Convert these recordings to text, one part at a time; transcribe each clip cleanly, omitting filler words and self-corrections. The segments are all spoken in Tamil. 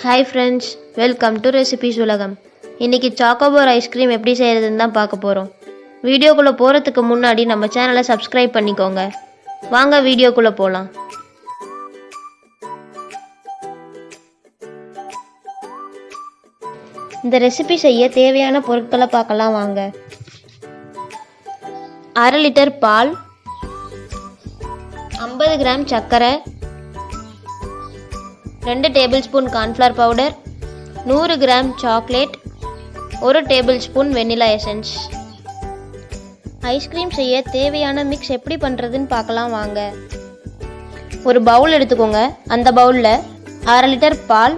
Hi friends, welcome to Recipes உலகம். இன்னைக்கு chocobar icecream எப்படி செய்யறதுன்னு தான் பார்க்க போறோம். வீடியோக்குள்ள போறதுக்கு முன்னாடி நம்ம சேனலை சப்ஸ்கிரைப் பண்ணிக்கோங்க. வாங்க வீடியோக்குள்ள போலாம். இந்த ரெசிபி செய்ய தேவையான பொருட்களை பார்க்கலாம் வாங்க. 1/2 லிட்டர் பால், 50 கிராம் சர்க்கரை, 2 tablespoon cornflour powder, 100 gram chocolate, 1 tablespoon vanilla essence. Ice cream செய்ய தேவையான மிக்ஸ் எப்படி பண்ணுறதுன்னு பார்க்கலாம் வாங்க. ஒரு பவுல் எடுத்துக்கோங்க. அந்த பவுலில் 1/2 லிட்டர் பால்,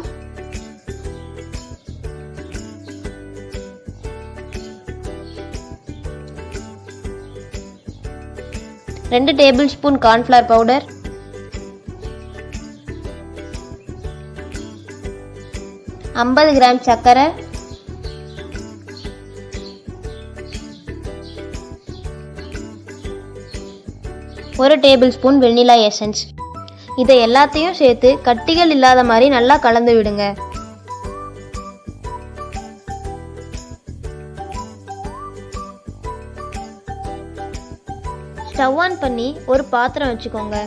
2 டேபிள்ஸ்பூன் கார்ன்ஃப்ளவர் பவுடர், 50 கிராம் சர்க்கரை, 1 டேபிள்ஸ்பூன் வெனிலா எசன்ஸ். இதை எல்லாத்தையும் சேர்த்து கட்டிகள் இல்லாத மாதிரி நல்லா கலந்து விடுங்க. ஸ்டவ் ஆன் பண்ணி ஒரு பாத்திரம் வச்சுக்கோங்க.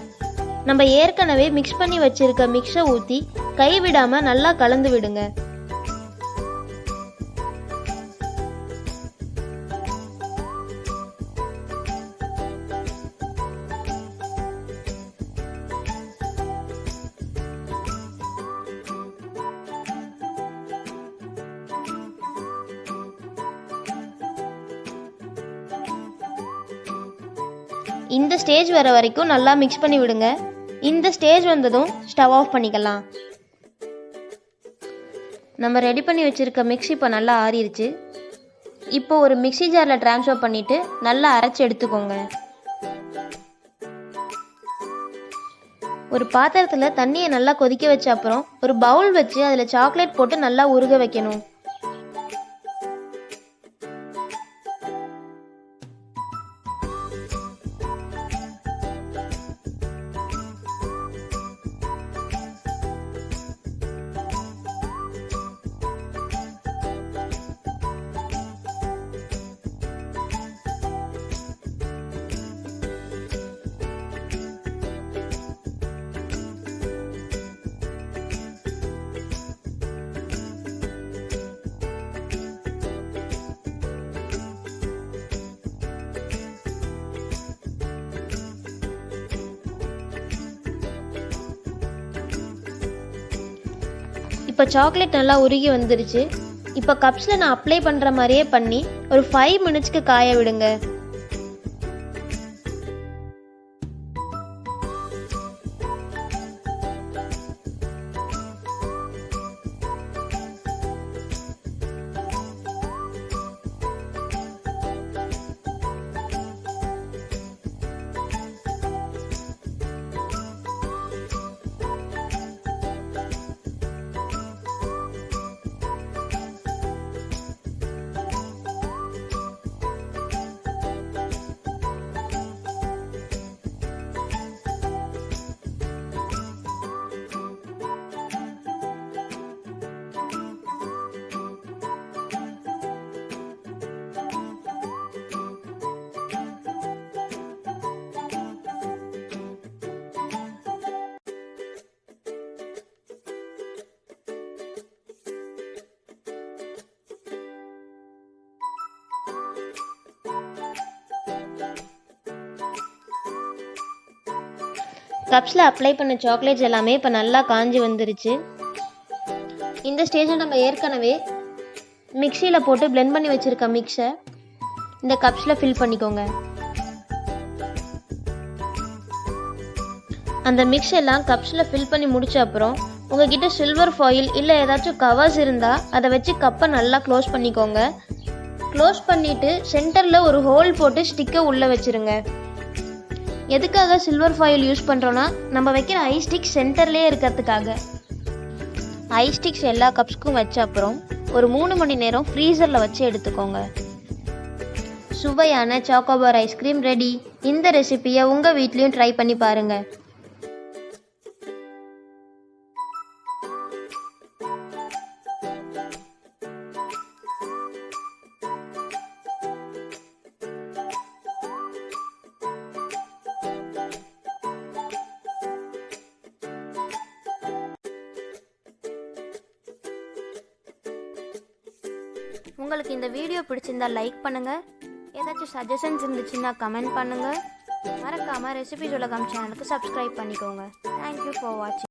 நம்ம ஏற்கனவே மிக்ஸ் பண்ணி வச்சிருக்க மிக்ஸை ஊற்றி கைவிடாமல் நல்லா கலந்து விடுங்க. இந்த ஸ்டேஜ் வர வரைக்கும் நல்லா மிக்ஸ் பண்ணி விடுங்க. இந்த ஸ்டேஜ் வந்ததும் ஸ்டவ் ஆஃப் பண்ணிக்கலாம். நம்ம ரெடி பண்ணி வச்சுருக்க மிக்ஸி இப்போ நல்லா ஆறிடுச்சு. இப்போ ஒரு மிக்ஸி ஜாரில் ட்ரான்ஸ்ஃபர் பண்ணிவிட்டு நல்லா அரைச்சி எடுத்துக்கோங்க. ஒரு பாத்திரத்தில் தண்ணியை நல்லா கொதிக்க வச்ச அப்புறம் ஒரு பவுல் வச்சு அதில் சாக்லேட் போட்டு நல்லா உருக வைக்கணும். இப்போ சாக்லேட் நல்லா உருகி வந்துருச்சு. இப்போ கப்ஸில் நான் அப்ளை பண்ணுற மாதிரியே பண்ணி ஒரு 5 மினிட்ஸ்க்கு காய விடுங்க. கப்ஸில் அப்ளை பண்ண சாக்லேட்ஸ் எல்லாமே இப்போ நல்லா காஞ்சி வந்துருச்சு. இந்த ஸ்டேஜில் நம்ம ஏற்கனவே மிக்சியில் போட்டு பிளெண்ட் பண்ணி வச்சுருக்க மிக்ஸை இந்த கப்ஸில் ஃபில் பண்ணிக்கோங்க. அந்த மிக்ஸ் எல்லாம் கப்ஸில் ஃபில் பண்ணி முடிச்ச அப்புறம் உங்ககிட்ட சில்வர் ஃபாயில் இல்லை ஏதாச்சும் கவர்ஸ் இருந்தால் அதை வச்சு கப்பை நல்லா க்ளோஸ் பண்ணிக்கோங்க. க்ளோஸ் பண்ணிவிட்டு சென்டரில் ஒரு ஹோல் போட்டு ஸ்டிக்கை உள்ளே வச்சுருங்க. எதுக்காக சில்வர் ஃபாயில் யூஸ் பண்ணுறோன்னா நம்ம வைக்கிற ஐஸ் ஸ்டிக்ஸ் சென்டர்லேயே இருக்கிறதுக்காக. ஐஸ் ஸ்டிக்ஸ் எல்லா கப்ஸ்க்கும் வச்ச அப்புறம் ஒரு 3 மணி நேரம் ஃப்ரீசரில் வச்சு எடுத்துக்கோங்க. சுவையான chocobar ஐஸ்கிரீம் ரெடி. இந்த ரெசிபியை உங்கள் வீட்லேயும் ட்ரை பண்ணி பாருங்கள். உங்களுக்கு இந்த வீடியோ பிடிச்சிருந்தா லைக் பண்ணுங்கள். ஏதாச்சும் சஜஷன்ஸ் இருந்துச்சுன்னா கமெண்ட் பண்ணுங்கள். மறக்காமல் ரெசிபிஸ் உலகம் சேனலுக்கு சப்ஸ்கிரைப் பண்ணிக்கோங்க. தேங்க்யூ ஃபார் வாட்சிங்.